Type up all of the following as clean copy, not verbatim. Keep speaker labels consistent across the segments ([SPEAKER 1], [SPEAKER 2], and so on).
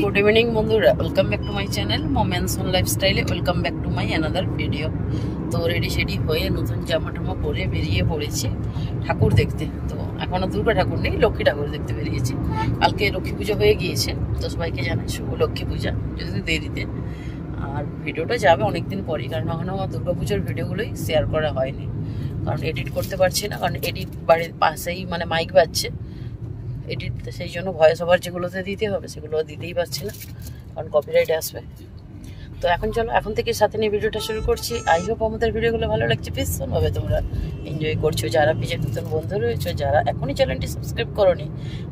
[SPEAKER 1] Good evening বন্ধুরা, welcome back to my channel moments on লাইফস্টাইলে। Welcome back to my another video. তো ready সেডি হয়ে নতুন জামা টামা পরে বেরিয়ে পড়েছি ঠাকুর দেখতে। তো এখনো দুর্গা ঠাকুর নেই, লক্ষ্মী ঠাকুর দেখতে বেরিয়েছি। কালকে লক্ষ্মী পুজো হয়ে গিয়েছে, তো সবাইকে জানাই শুভ লক্ষ্মী পূজা, যদি দেরিতে। আর ভিডিওটা যাবে অনেকদিন পরেই, কারণ এখনো আমার দুর্গা পুজোর ভিডিওগুলোই শেয়ার করা হয়নি, কারণ এডিট করতে পারছি না। কারণ এডিট বাড়ির পাশেই মানে মাইক বাজছে এডিট, সেই জন্য ভয়েস ওভার যেগুলোতে দিতে হবে সেগুলো দিতেই পারছি না, কারণ কপিরাইট আসবে। তো এখন চলো, এখন থেকে সাথে নিয়ে ভিডিওটা শুরু করছি। আই হোপ আমাদের ভিডিওগুলো ভালো লাগছে, ভীষণভাবে তোমরা এনজয় করছো। যারা পেজের নতুন বন্ধু রয়েছে, যারা এখনই চ্যানেলটি সাবস্ক্রাইব করোনি,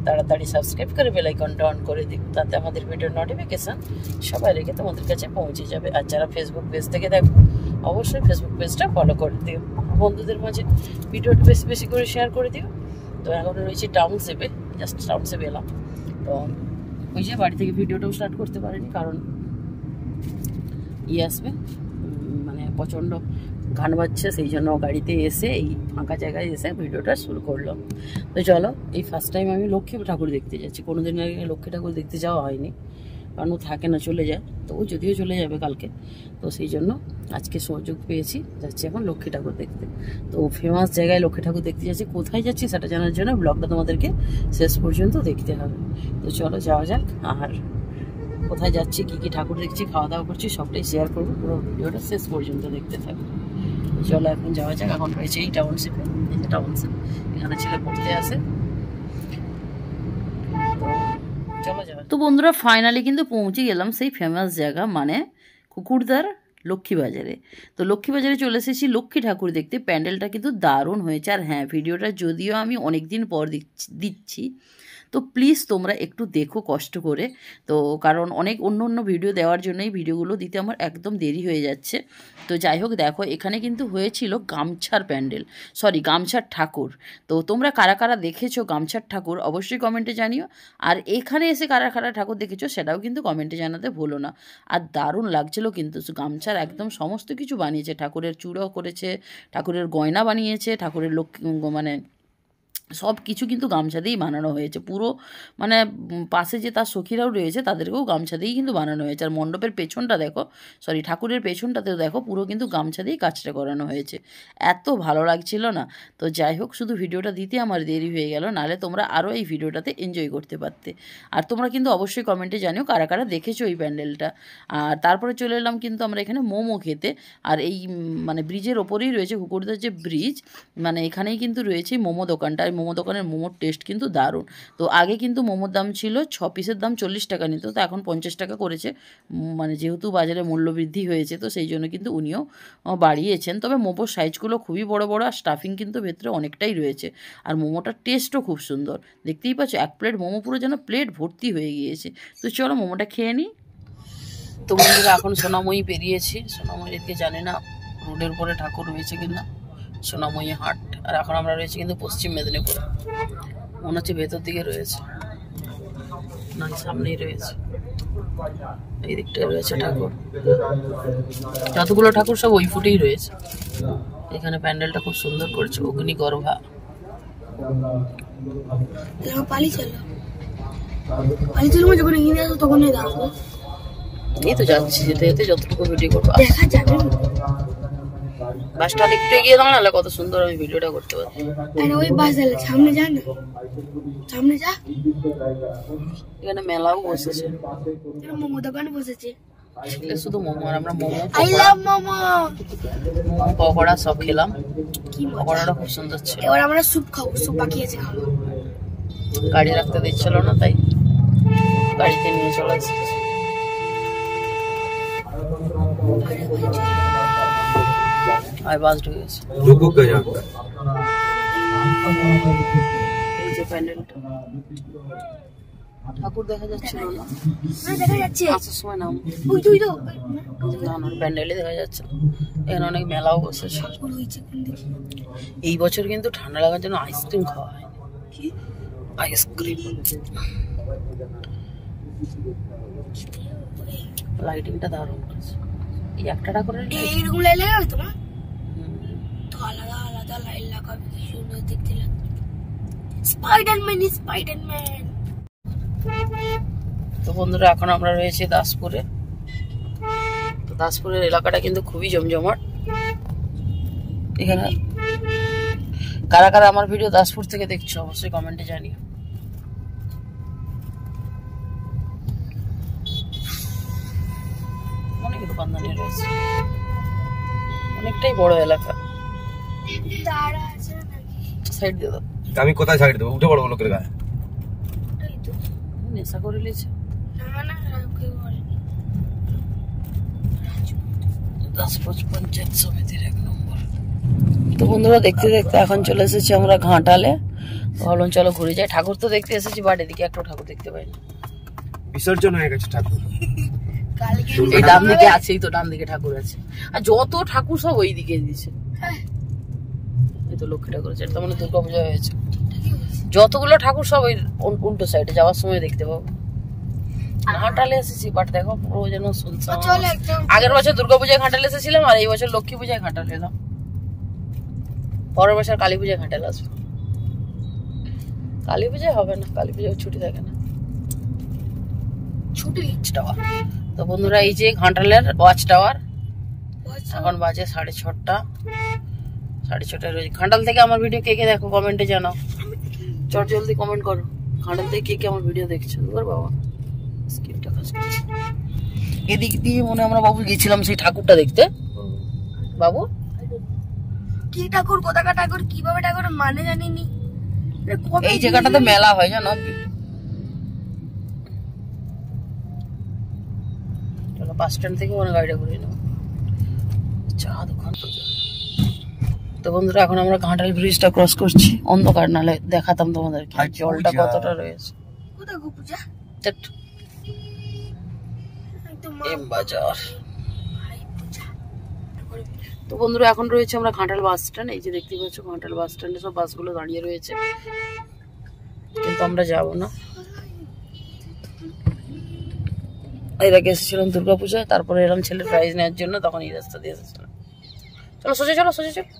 [SPEAKER 1] তাড়াতাড়ি সাবস্ক্রাইব করে বেল আইকনটা অন করে দিও, তাতে আমাদের ভিডিওর নোটিফিকেশান সবাই রেখে তোমাদের কাছে পৌঁছে যাবে। আর যারা ফেসবুক পেজ থেকে দেখো, অবশ্যই ফেসবুক পেজটা ফলো করে দিও, বন্ধুদের মাঝে ভিডিওটা বেশি বেশি করে শেয়ার করে দিও। তো এখন রয়েছে টাউনশিপে, জাস্ট টাউনশিপে এলাম। তো ওই যে বাড়ি থেকে ভিডিওটাও স্টার্ট করতে পারিনি, কারণ আসবে মানে প্রচণ্ড গান বাজছে, সেই জন্য গাড়িতে এসে এই ফাঁকা জায়গায় এসে ভিডিওটা শুরু করলাম। তো চলো, এই ফার্স্ট টাইম আমি লক্ষ্মী ঠাকুর দেখতে যাচ্ছি। কোনোদিন আগে লক্ষ্মী ঠাকুর দেখতে যাওয়া হয়নি, কারণ ও থাকে না, চলে যায়। তো ও যদিও চলে যাবে কালকে, তো সেই জন্য আজকে সুযোগ পেয়েছি, যাচ্ছি এখন লক্ষ্মী ঠাকুর দেখতে। তো ফেমাস জায়গায় লক্ষ্মী ঠাকুর দেখতে যাচ্ছি। কোথায় যাচ্ছি সেটা জানার জন্য ব্লগটা তোমাদেরকে শেষ পর্যন্ত দেখতে হবে। তো চলো যাওয়া যাক। আর কোথায় যাচ্ছি, কী কী ঠাকুর দেখছি, খাওয়া দাওয়া করছি, সবটাই শেয়ার করবো। পুরো ভিডিওটা শেষ পর্যন্ত দেখতে থাকবো। চলো এখন যাওয়া যাক। এখন রয়েছে এই টাউনশিপে, এই যে টাউনশিপ, এখানে ছেলে পড়তে আসে। চলো যাওয়া। তো বন্ধুরা, ফাইনালি কিন্তু পৌঁছে গেলাম সেই ফেমাস জায়গা, মানে কুকুরদার লক্ষ্মীবাজারে। তো লক্ষ্মীবাজারে চলে এসেছি লক্ষ্মী ঠাকুর দেখতে। প্যান্ডেলটা কিন্তু দারুণ হয়েছে। আর হ্যাঁ, ভিডিওটা যদিও আমি অনেক দিন পর দিচ্ছি, তো প্লিজ তোমরা একটু দেখো কষ্ট করে। তো কারণ অনেক অন্য ভিডিও দেওয়ার জন্যই ভিডিওগুলো দিতে আমার একদম দেরি হয়ে যাচ্ছে। তো যাই হোক, দেখো এখানে কিন্তু হয়েছিল গামছার প্যান্ডেল, সরি গামছার ঠাকুর। তো তোমরা কারা কারা দেখেছো গামছার ঠাকুর অবশ্যই কমেন্টে জানিও। আর এখানে এসে কারা কারা ঠাকুর দেখেছো সেটাও কিন্তু কমেন্টে জানাতে ভুলো না। আর দারুণ লাগছিল কিন্তু, গামছার একদম সমস্ত কিছু বানিয়েছে। ঠাকুরের চূড়ো করেছে, ঠাকুরের গয়না বানিয়েছে, ঠাকুরের মানে সব কিছু কিন্তু গামছা দিয়েই বানানো হয়েছে পুরো। মানে পাশে যে তার সখীরাও রয়েছে, তাদেরকেও গামছা দিয়েই কিন্তু বানানো হয়েছে। আর মণ্ডপের পেছনটা দেখো, সরি ঠাকুরের পেছনটাতেও দেখো, পুরো কিন্তু গামছা দিয়েই কাজটা করানো হয়েছে। এত ভালো লাগছিল না। তো যাই হোক, শুধু ভিডিওটা দিতে আমার দেরি হয়ে গেল, নাহলে তোমরা আরও এই ভিডিওটাতে এনজয় করতে পারতে। আর তোমরা কিন্তু অবশ্যই কমেন্টে জানিও কারা কারা দেখেছো এই প্যান্ডেলটা। আর তারপরে চলে এলাম কিন্তু আমরা এখানে মোমো খেতে। আর এই মানে ব্রিজের ওপরেই রয়েছে কুকুরদার যে ব্রিজ, মানে এখানেই কিন্তু রয়েছে মোমো দোকানটা। মোমো দোকানের মোমোর টেস্ট কিন্তু দারুণ। তো আগে কিন্তু মোমোর দাম ছিল 6 পিসের দাম 40 টাকা নিত, তো এখন 50 টাকা করেছে। মানে যেহেতু বাজারে মূল্যবৃদ্ধি হয়েছে, তো সেই জন্য কিন্তু উনিও বাড়িয়েছেন। তবে মোমোর সাইজগুলো খুবই বড় বড়, আর স্টাফিং কিন্তু ভেতরে অনেকটাই রয়েছে। আর মোমোটার টেস্টও খুব সুন্দর, দেখতেই পাচ্ছ। এক প্লেট মোমো পুরো যেন প্লেট ভর্তি হয়ে গিয়েছে। তো চলো মোমোটা খেয়ে নিই। তো বন্ধুরা, এখন সোনাময়ী পেরিয়েছি। সোনাময়ীকে জানি না রোডের উপরে ঠাকুর রয়েছে কিনা, সোনাময়ী হাট। আর এখন আমরা রয়েছি কিন্তু পশ্চিম মেদিনীপুরে, মনে হচ্ছে ভেতর দিকে রয়েছে, না সামনেই রয়েছে, এই দিকটায় রয়েছে ঠাকুর। যতগুলো ঠাকুর সব ওই ফুটেই রয়েছে। এখানে প্যান্ডেলটা খুব সুন্দর করছে, অগ্নিগর্ভা। এই তো যাচ্ছি, যেতে যেতে যতটুকু ভিডিও করবো দেখা যাবে। বাসটা একটু এগিয়ে দাঁড়ালে কত সুন্দর আমি ভিডিওটা করতে পারি। ওই বাস সামনে যা না, সামনে যা। এখানে মেলাও বসেছে, মোমো দোকানে বসেছে। শুধু মোমো, আর আমরা মোমো পকোড়া সব খেলাম। পকোড়াটা খুব সুন্দর ছিল। এবার আমরা স্যুপ খাবো, স্যুপ বাকিয়েছে খাবো। গাড়ি রাখতে দিচ্ছিল না, তাই গাড়িতে নিয়ে চলে এসেছি। আর বাস ঢুকে গেছে। এই যে প্যান্ডেলটা, ঠাকুর দেখা যাচ্ছে না, দেখা যাচ্ছে আসার সময় নাম না, প্যান্ডেলে দেখা যাচ্ছে। এখানে অনেক মেলাও বসেছে। এই বছর কিন্তু ঠান্ডা লাগার জন্য আইসক্রিম খাওয়া হয়, আইসক্রিম। লাইটিংটা দারুণ করেছে। এই একটা ঠাকুরের এইরকম লাইট লাগাবে তোমার, তো আলাদা আলাদা লাইট লাগাবে, কি সুন্দর দেখতে লাগবে। Spiderman, Spiderman. তো বন্ধুরা এখন আমরা রয়েছি দাসপুরে। তো দাসপুরের এলাকাটা কিন্তু খুবই জমজমাট। এখানে কারা কারা আমার ভিডিও দাসপুর থেকে দেখছো অবশ্যই কমেন্টে জানিও। অনেক দোকানদানি রয়েছে, অনেকটাই বড় এলাকা। সাইড দিয়ে দাও।
[SPEAKER 2] আমি কোথায় সাইড দেবো? উঠে পড়বো লোকের গায়ে।
[SPEAKER 1] নেশা করে নিয়েছে। দাসপুর পঞ্চায়েত সমিতির 1 নম্বর। তো বন্ধুরা দেখতে দেখতে এখন চলে এসেছি আমরা ঘাটালে। ভাবলাম চলো ঘুরে যাই। ঠাকুর তো দেখতে এসেছি, বাট এদিকে একটা ঠাকুর দেখতে পাইনি।
[SPEAKER 2] বিসর্জন হয়ে গেছে ঠাকুর।
[SPEAKER 1] এই ডান দিকে আছেই তো, ডান দিকে ঠাকুর আছে। আর যত ঠাকুর সব ওই দিকে দিয়েছে। এই তো লক্ষ্মী ঠাকুর আছে, তার মানে দুর্গা পূজা হয়েছে। যতগুলো ঠাকুর সব ওই উল্টো সাইডে যাওয়ার সময় দেখতে পাবো। ঘাটালে এসেছি, বাট দেখো পুরো যেন শুনছাম। আগের বছর দুর্গাপূজায় ঘাটালে এসেছিলাম, আর এই বছর লক্ষ্মী পূজায় ঘাটালে এলাম। পরের বছর কালী পূজায় ঘাটালে আসবো। কালী পূজায় হবে না, কালী পূজায় ছুটি থাকে না, ছুটি লিচ টাওয়ার। তো বন্ধুরা এই যে ঘাটালের ওয়াচ টাওয়ার, এখন বাজে 6:30। 6:30 রয়েছে। ঘাটাল থেকে আমার ভিডিও কে কে দেখো কমেন্টে জানাও। চট জলদি কমেন্ট করো, ঘাটাল থেকে কে কে আমার ভিডিও দেখছো। বাবা স্ক্রিনটা কাজ করছে। এদিক দিয়ে মনে আমরা বাবু গেছিলাম সেই ঠাকুরটা দেখতে। বাবু
[SPEAKER 3] কি ঠাকুর, কোথাকার ঠাকুর, কিভাবে ঠাকুর মানে জানিনি।
[SPEAKER 1] এই জায়গাটাতে মেলা হয় জানো। চলো বাস স্ট্যান্ড থেকে মনে গাড়িটা ঘুরে নেবো চা দোকান পর্যন্ত। তো বন্ধুরা এখন আমরা ঘাটাল ব্রিজটা ক্রস করছি। অন্ধকার নালে দেখাতাম তোমাদেরকে জলটা কতটা রয়েছে। বাজার। তো বন্ধুরা এখন রয়েছে আমরা ঘাটাল বাস স্ট্যান্ড। এই যে দেখতে পাচ্ছ ঘাটাল বাস স্ট্যান্ডে সব বাসগুলো দাঁড়িয়ে রয়েছে, কিন্তু আমরা যাব না। এর আগে এসেছিলাম দুর্গাপূজায়, তারপরে এলাম ছেলের প্রাইজ নেওয়ার জন্য, তখন এই রাস্তা দিয়ে এসেছিলাম। চলো সোজা চলো, সোজা চলো।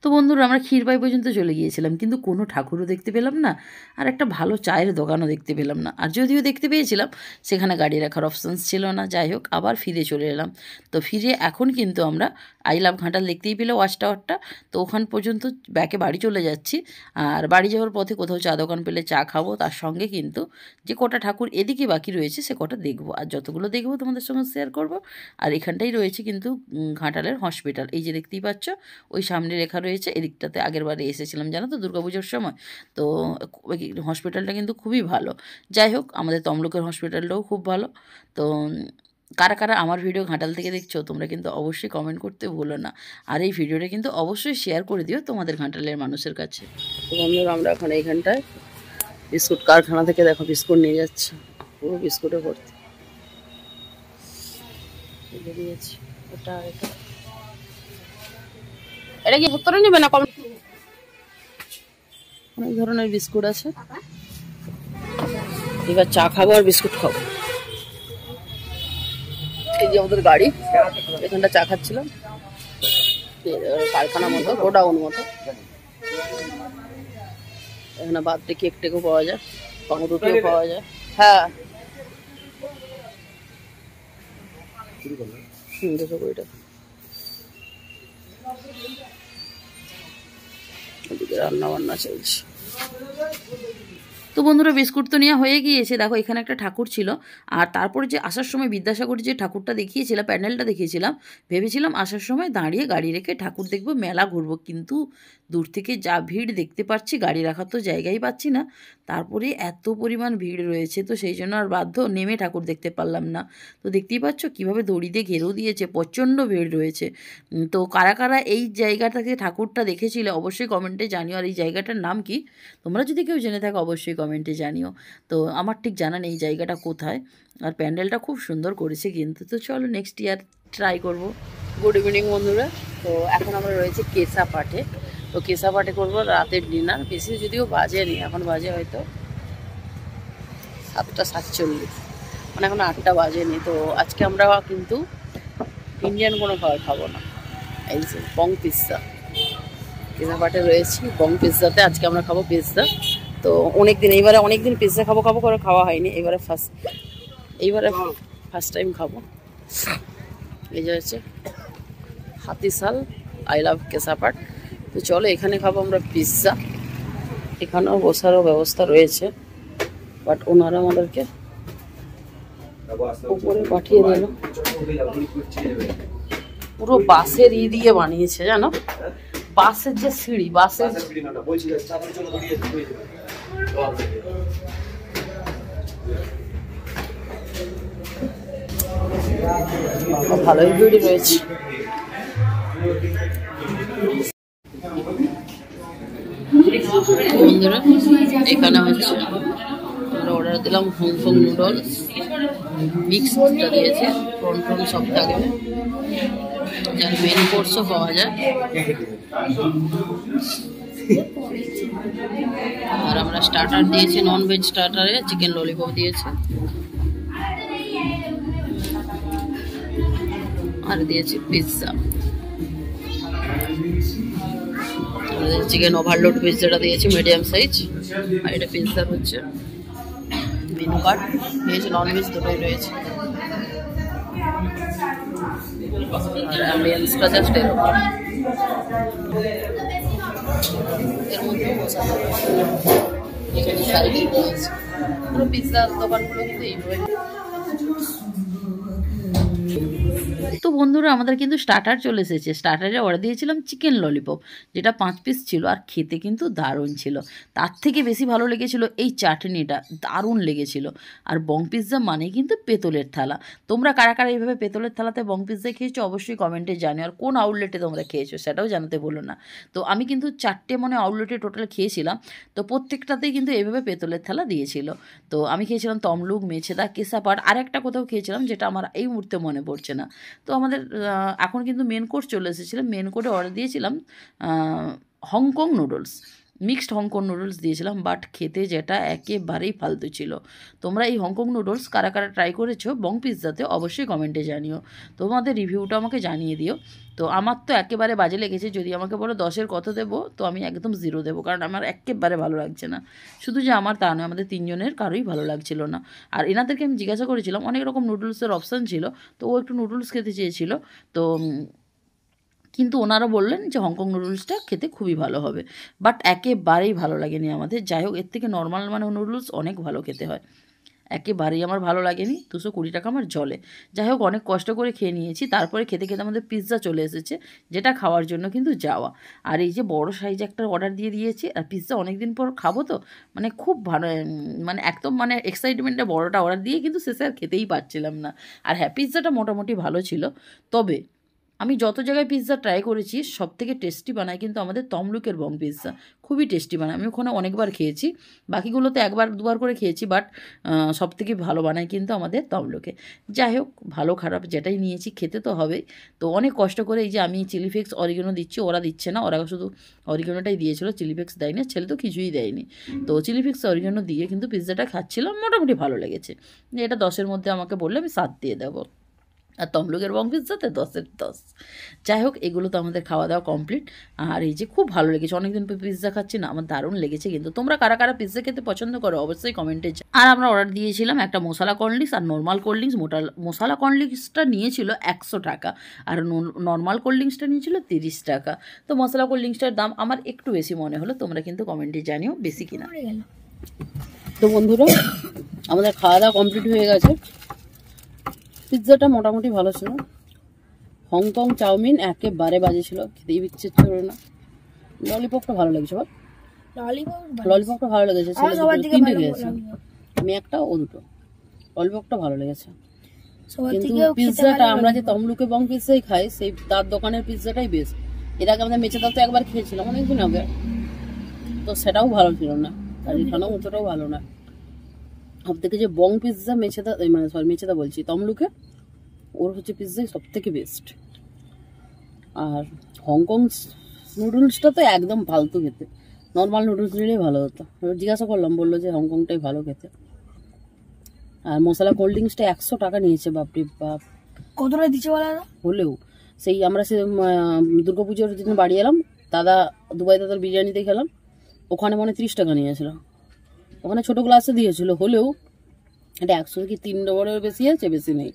[SPEAKER 1] তো বন্ধুরা আমরা ক্ষীরপাই পর্যন্ত চলে গিয়েছিলাম, কিন্তু কোনো ঠাকুরও দেখতে পেলাম না, আর একটা ভালো চায়ের দোকানও দেখতে পেলাম না। আর যদিও দেখতে পেয়েছিলাম, সেখানে গাড়ি রাখার অপশানস ছিল না। যাই হোক আবার ফিরে চলে এলাম। তো ফিরে এখন কিন্তু আমরা আই লাভ ঘাটাল দেখতেই পেলে ওয়াচ টাওয়ারটা। তো ওখান পর্যন্ত ব্যাকে বাড়ি চলে যাচ্ছি। আর বাড়ি যাওয়ার পথে কোথাও চা দোকান পেলে চা খাবো, তার সঙ্গে কিন্তু যে কটা ঠাকুর এদিকে বাকি রয়েছে সে কটা দেখবো। আর যতগুলো দেখবো তোমাদের সঙ্গে শেয়ার করব। আর এখানটাই রয়েছে কিন্তু ঘাটালের হসপিটাল। এই যে দেখতেই পাচ্ছ ওই সামনে লেখা রয়েছে। এদিকটাতে আগের বারে এসেছিলাম জানো তো দুর্গাপুজোর সময়। তো হসপিটালটা কিন্তু খুবই ভালো। যাই হোক আমাদের তমলুকের হসপিটালটাও খুব ভালো। তো কারা কারা আমার ভিডিও ঘাটাল থেকে দেখছো তোমরা কিন্তু অবশ্যই কমেন্ট করতে ভুলো না। আর এই ভিডিওটা কিন্তু অবশ্যই শেয়ার করে দিও তোমাদের ঘাটালের মানুষের কাছে। তো বন্ধুরা আমরা এখন এইখানটায় বিস্কুট কারখানা থেকে দেখো বিস্কুট নিয়ে যাচ্ছে, পুরো বিস্কুটে ভর্তি। ওটা এটা কি ভুত্তরে নেবে না কম? অনেক ধরনের বিস্কুট আছে। এবার চা খাবো আর বিস্কুট খাবো। এই যে আমাদের গাড়ি, এখানটা চা খাচ্ছিলাম। কারখানা মতো, গোডাউন মতো। এখানে বার্থডে কেক টেকও পাওয়া যায়, পাউরুটিও পাওয়া যায়। হ্যাঁ দেখো ওইটা রান্না বান্না চলছে। তো বন্ধুরা বিস্কুট তো নেওয়া হয়ে গিয়েছে। দেখো এখানে একটা ঠাকুর ছিল। আর তারপরে যে আসার সময় বিদ্যাসাগরের যে ঠাকুরটা দেখিয়েছিলাম, প্যান্ডেলটা দেখিয়েছিলাম, ভেবেছিলাম আসার সময় দাঁড়িয়ে গাড়ি রেখে ঠাকুর দেখবো, মেলা ঘুরবো। কিন্তু দূর থেকে যা ভিড় দেখতে পাচ্ছি, গাড়ি রাখার তো জায়গাই পাচ্ছি না। তারপরে এত পরিমাণ ভিড় রয়েছে, তো সেই জন্য আর বাধ্য নেমে ঠাকুর দেখতে পারলাম না। তো দেখতেই পাচ্ছ কীভাবে দড়ি দিয়ে ঘেরেও দিয়েছে, প্রচণ্ড ভিড় রয়েছে। তো কারা কারা এই জায়গাটাকে ঠাকুরটা দেখেছিলে অবশ্যই কমেন্টে জানিও। আর এই জায়গাটার নাম কি তোমরা যদি কেউ জেনে থাকো অবশ্যই কমেন্টে জানিও। তো আমার ঠিক জানা নেই এই জায়গাটা কোথায়। আর প্যান্ডেলটা খুব সুন্দর করেছে কিন্তু। তো চলো নেক্সট ইয়ার ট্রাই করব। গুড ইভিনিং বন্ধুরা। তো এখন আমরা রয়েছে কেশাপাটে। তো কেশাপাটে করবো রাতের ডিনার। বেশি যদিও বাজে নি, এখন বাজে হয়তো 7:47, মানে এখন 8টা বাজেনি। তো আজকে আমরা কিন্তু ইন্ডিয়ান কোনো খাবার খাবো না। এই যে বং পিৎজা, কেশাপাটে রয়েছি বং পিৎজাতে। আজকে আমরা খাবো পিৎজা। তো এইবারে অনেকদিন পিৎজা খাবো খাবো করে খাওয়া হয়নি, এইবারে ফার্স্ট টাইম খাবো। এই যে হচ্ছে হাতিশাল আই লাভ কেসাপাট। তো চলো এখানে খাবো আমরা পিৎজা। এখানেও বসারও ব্যবস্থা রয়েছে, বাট ওনারা আমাদেরকে উপরে পাঠিয়ে দিল। পুরো বাসের দিয়ে বানিয়েছে জানো, বাসের যে সিঁড়ি, বাসের ভালোই ভিড় রয়েছে। বন্ধুরা এখানে হচ্ছে আমরা অর্ডার দিলাম হংকং নুডলস মিক্সডটা দিয়েছে, প্রন সব থাকবে, যার মেন কোর্সও পাওয়া যায়। আর আমরা স্টার্টার দিয়েছি, নন ভেজ স্টার্টারে চিকেন ললিপপ দিয়েছে, আর দিয়েছি পিৎজা। চিকেন ওভারলোড পিৎজাটা দিয়েছি মিডিয়াম সাইজ, আর এটা পিৎজা হচ্ছে menu card. Veg non veg দুটোই রয়েছে। আর অ্যাম্বিয়েন্সটা জাস্ট এরকম, এর মধ্যে মশলা এখানে সাইডে রয়েছে। পুরো পিৎজা দোকানগুলো কিন্তু এইভাবে। তো বন্ধুরা আমাদের কিন্তু স্টার্টার চলে এসেছে। স্টার্টারে অর্ডার দিয়েছিলাম চিকেন ললিপপ, যেটা 5 পিস ছিল, আর খেতে কিন্তু দারুণ ছিল। তার থেকে বেশি ভালো লেগেছিল এই চাটনিটা, দারুণ লেগেছিল। আর বং পিৎজা মানে কিন্তু পেতলের থালা। তোমরা কারা কারা এইভাবে পেতলের থালাতে বং পিৎজা খেয়েছো অবশ্যই কমেন্টে জানিও, আর কোন আউটলেটে তোমরা খেয়েছো সেটাও জানাতে বলো না। তো আমি কিন্তু 4টে আউটলেটে টোটাল খেয়েছিলাম, তো প্রত্যেকটাতেই কিন্তু এইভাবে পেতলের থালা দিয়েছিল। তো আমি খেয়েছিলাম তমলুক, মেছেদা, কেসাপাট, আর একটা কোথাও খেয়েছিলাম যেটা আমার এই মুহূর্তে মনে পড়ছে না। তো আমাদের এখন কিন্তু মেন কোর্স চলে এসেছিলো। মেন কোর্সে অর্ডার দিয়েছিলাম Hong Kong noodles, mixed Hong Kong noodles দিয়েছিলাম, বাট খেতে যেটা একেবারেই ফালতু ছিল। তোমরা এই হংকং নুডলস কারা কারা ট্রাই করেছো বং পিৎজাতে অবশ্যই কমেন্টে জানিও, তোমাদের রিভিউটা আমাকে জানিয়ে দিও। তো আমার তো একেবারে বাজে লেগেছে। যদি আমাকে বলো 10-এর কত দেবো, তো আমি একদম 0 দেবো, কারণ আমার একেবারে ভালো লাগছে না। শুধু যে আমার তা নয়, আমাদের 3 জনের কারোই ভালো লাগছিল না। আর এনাদেরকে আমি জিজ্ঞাসা করেছিলাম, অনেক রকম নুডলসের অপশান ছিল, তো ও একটু নুডলস খেতে চেয়েছিল। তো কিন্তু ওনারা বললেন যে হংকং নুডলসটা খেতে খুবই ভালো হবে, বাট একেবারেই ভালো লাগেনি আমাদের। যাই হোক, এর থেকে নর্মাল নুডলস অনেক ভালো খেতে হয়, একেবারেই আমার ভালো লাগেনি। 220 টাকা আমার জলে। যাই হোক, অনেক কষ্ট করে খেয়ে নিয়েছি। তারপরে খেতে খেতে আমাদের পিৎজা চলে এসেছে, যেটা খাওয়ার জন্য কিন্তু যাওয়া। আর এই যে বড় সাইজ একটা অর্ডার দিয়ে দিয়েছি, আর পিৎজা অনেক দিন পর খাবো, তো খুব ভালো, একদম এক্সাইটমেন্টে বড়টা অর্ডার দিয়ে কিন্তু শেষে আর খেতেই পারছিলাম না। আর হ্যাঁ, পিৎজাটা মোটামুটি ভালো ছিল। তবে আমি যত জায়গায় পিৎজা ট্রাই করেছি, সব থেকে টেস্টি বানায় কিন্তু আমাদের তমলুকের বং পিৎজা, খুবই টেস্টি বানায়। আমি ওখানে অনেকবার খেয়েছি, বাকিগুলোতে 1-2বার করে খেয়েছি, বাট সব থেকে ভালো বানায় কিন্তু আমাদের তমলুকে। যাই হোক, ভালো খারাপ যেটাই নিয়েছি খেতে তো হবেই। তো অনেক কষ্ট করে এই যে আমি চিলি ফ্লেক্স অরিগানো দিচ্ছি, ওরা দিচ্ছে না, ওরা শুধু অরিগানোটাই দিয়েছিল, চিলি ফ্লেক্স দেয়নি, ছেলে তো কিছুই দেয়নি। তো চিলি ফ্লেক্স অরিগানো দিয়ে কিন্তু পিৎজাটা খাচ্ছিলাম, মোটামুটি ভালো লেগেছে। এটা 10-এর মধ্যে আমাকে বললে আমি 7 দিয়ে দেবো। আর তমলুকের বং পিৎজাতে 10-এর 10। যাই হোক, এগুলো তো আমাদের খাওয়া দাওয়া কমপ্লিট। আর এই যে খুব ভালো লেগেছে, অনেকদিন পিৎজা খাচ্ছি না, আমার দারুণ লেগেছে। কিন্তু তোমরা কারা কারা পিৎজা খেতে পছন্দ করো অবশ্যই কমেন্টে। আর আমরা অর্ডার দিয়েছিলাম একটা মশলা কর্নড্রিঙ্কস আর নর্মাল কোল্ড ড্রিঙ্কস। মশলা কর্নড্রিঙ্কসটা নিয়েছিল 100 টাকা, আর নর্মাল কোল্ড ড্রিঙ্কসটা নিয়েছিল 30 টাকা। তো মশলা কোল্ড ড্রিঙ্কসটার দাম আমার একটু বেশি মনে হলো, তোমরা কিন্তু কমেন্টে জানিও বেশি কিনা। তো বন্ধুরা, আমাদের খাওয়া দাওয়া কমপ্লিট হয়ে গেছে। পিৎজাটা মোটামুটি ভালো ছিল। হংকং চাউমিন একেবারে বাজে ছিল, খেতেই ইচ্ছে ছিল না। ললিপপটা ভালো লেগেছে, বল ললিপপটা ভালো লেগেছে। তিনটে খেয়েছি আমি, একটা ও দুটো। ললিপপটা ভালো লেগেছে, কিন্তু পিৎজাটা আমরা যে তমলুকে বং পিৎজাই খাই, সেই তার দোকানের পিৎজাটাই বেস্ট। এর আগে আমাদের মেচেদা তো একবার খেয়েছিলাম অনেকদিন আগে, তো সেটাও ভালো ছিল না, আর এখানেও অতটাও ভালো না। সব থেকে যে বং পিৎজা মেচেদা, মেচেদা বলছি তমলুকে, ওর হচ্ছে পিৎজাই সব থেকে বেস্ট। আর হংকং নুডলসটা তো একদম ফালতু খেতে, নর্মাল নুডলস নিলেই ভালো হতো। জিজ্ঞাসা করলাম, বললো যে হংকংটাই ভালো খেতে। আর মশলা কোল্ড ড্রিঙ্কসটা 100 টাকা নিয়েছে, বাপরে বাপ।
[SPEAKER 3] কতটা দিচ্ছে বলা
[SPEAKER 1] হলেও সেই আমরা দুর্গাপুজোর দিন বাড়ি এলাম, দুবাই দাদার বিরিয়ানিতে খেলাম, ওখানে 30 টাকা নিয়েছিল। ওখানে ছোটো গ্লাসে দিয়েছিল, হলেও এটা 100 কি 3 নম্বরের বেশি আছে, বেশি নেই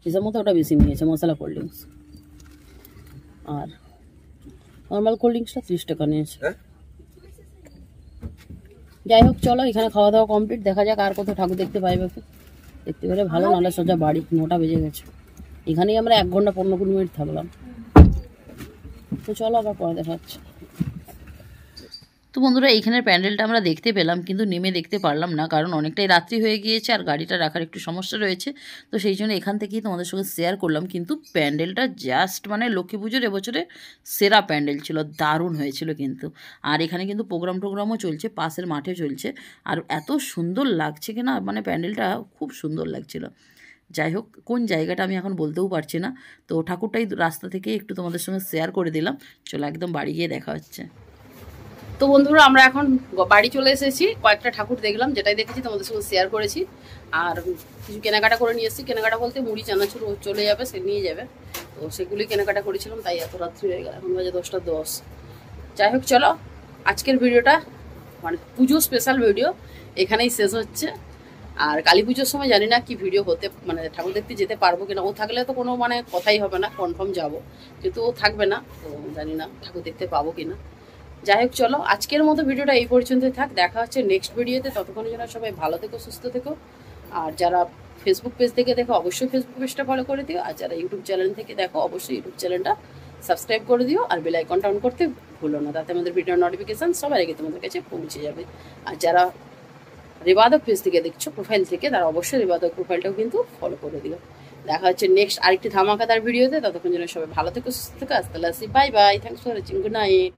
[SPEAKER 1] হিসাব মতো, ওটা বেশি নিয়েছে মশলা কোল্ড ড্রিঙ্কস। আর নর্মাল কোল্ড ড্রিঙ্কসটা 30 টাকা নিয়েছে। যাই হোক চলো, এখানে খাওয়া দাওয়া কমপ্লিট, দেখা যাক আর কোথাও ঠাকুর দেখতে পাইবে, দেখতে পেলে ভালো, নাহলে সোজা বাড়ি। 9টা বেজে গেছে, এখানেই আমরা 1 ঘন্টা 15-20 মিনিট থাকলাম। তো চলো আবার পরে দেখা যাচ্ছে। তো বন্ধুরা এইখানের প্যান্ডেলটা আমরা দেখতে পেলাম, কিন্তু নেমে দেখতে পারলাম না, কারণ অনেকটাই রাত্রি হয়ে গিয়েছে আর গাড়িটা রাখার একটু সমস্যা রয়েছে। তো সেই জন্য এখান থেকেই তোমাদের সঙ্গে শেয়ার করলাম। কিন্তু প্যান্ডেলটা জাস্ট মানে লক্ষ্মী পুজোর এবছরে সেরা প্যান্ডেল ছিল, দারুণ হয়েছিল কিন্তু। আর এখানে কিন্তু প্রোগ্রামও চলছে, পাশের মাঠে চলছে, আর এত সুন্দর লাগছে কিনা, মানে প্যান্ডেলটা খুব সুন্দর লাগছিল। যাই হোক, কোন জায়গাটা আমি এখন বলতেও পারছি না। তো ঠাকুরটাই রাস্তা থেকে একটু তোমাদের সঙ্গে শেয়ার করে দিলাম। চলো একদম বাড়ি গিয়ে দেখা হচ্ছে। তো বন্ধুরা আমরা এখন বাড়ি চলে এসেছি, কয়েকটা ঠাকুর দেখলাম, যেটাই দেখেছি তোমাদের সঙ্গে শেয়ার করেছি। আর কিছু কেনাকাটা করে নিয়ে এসেছি, কেনাকাটা বলতে মুড়ি চানাচুর চলে যাবে, সে নিয়ে যাবে, তো সেগুলি কেনাকাটা করেছিলাম, তাই এত রাত্রি হয়ে গেল, এখন বাজে 10টা 10। যাই হোক চলো, আজকের ভিডিওটা মানে পুজো স্পেশাল ভিডিও এখানেই শেষ হচ্ছে। আর কালী পুজোর সময় জানি না কি ভিডিও হতে, মানে ঠাকুর দেখতে যেতে পারবো কিনা। ও থাকলে তো কোনো মানে কথাই হবে না, কনফার্ম যাবো, কিন্তু ও থাকবে না, তো জানি না ঠাকুর দেখতে পাবো কিনা। যাই হোক চলো, আজকের মতো ভিডিওটা এই পর্যন্তই থাক, দেখা হচ্ছে নেক্সট ভিডিওতে। ততক্ষণের জন্য সবাই ভালো থেকো, সুস্থ থেকো। আর যারা ফেসবুক পেজ থেকে দেখো অবশ্যই ফেসবুক পেজটা ফলো করে দিও, আর যারা ইউটিউব চ্যানেল থেকে দেখো অবশ্যই ইউটিউব চ্যানেলটা সাবস্ক্রাইব করে দিও, আর বেল আইকনটা অন করতে ভুলো না, তাতে আমাদের ভিডিওর নোটিফিকেশান সবার আগে তোমাদের কাছে পৌঁছে যাবে। আর যারা রিবাদক পেজ থেকে দেখছো প্রোফাইল থেকে, তারা অবশ্যই রিবাদক প্রোফাইলটাও কিন্তু ফলো করে দিও। দেখা হচ্ছে নেক্সট আরেকটি ধামাকাদার ভিডিওতে, ততক্ষণ জন্য সবাই ভালো থেকো, সুস্থ থেকো, আসতে bye bye, thanks for watching, good night.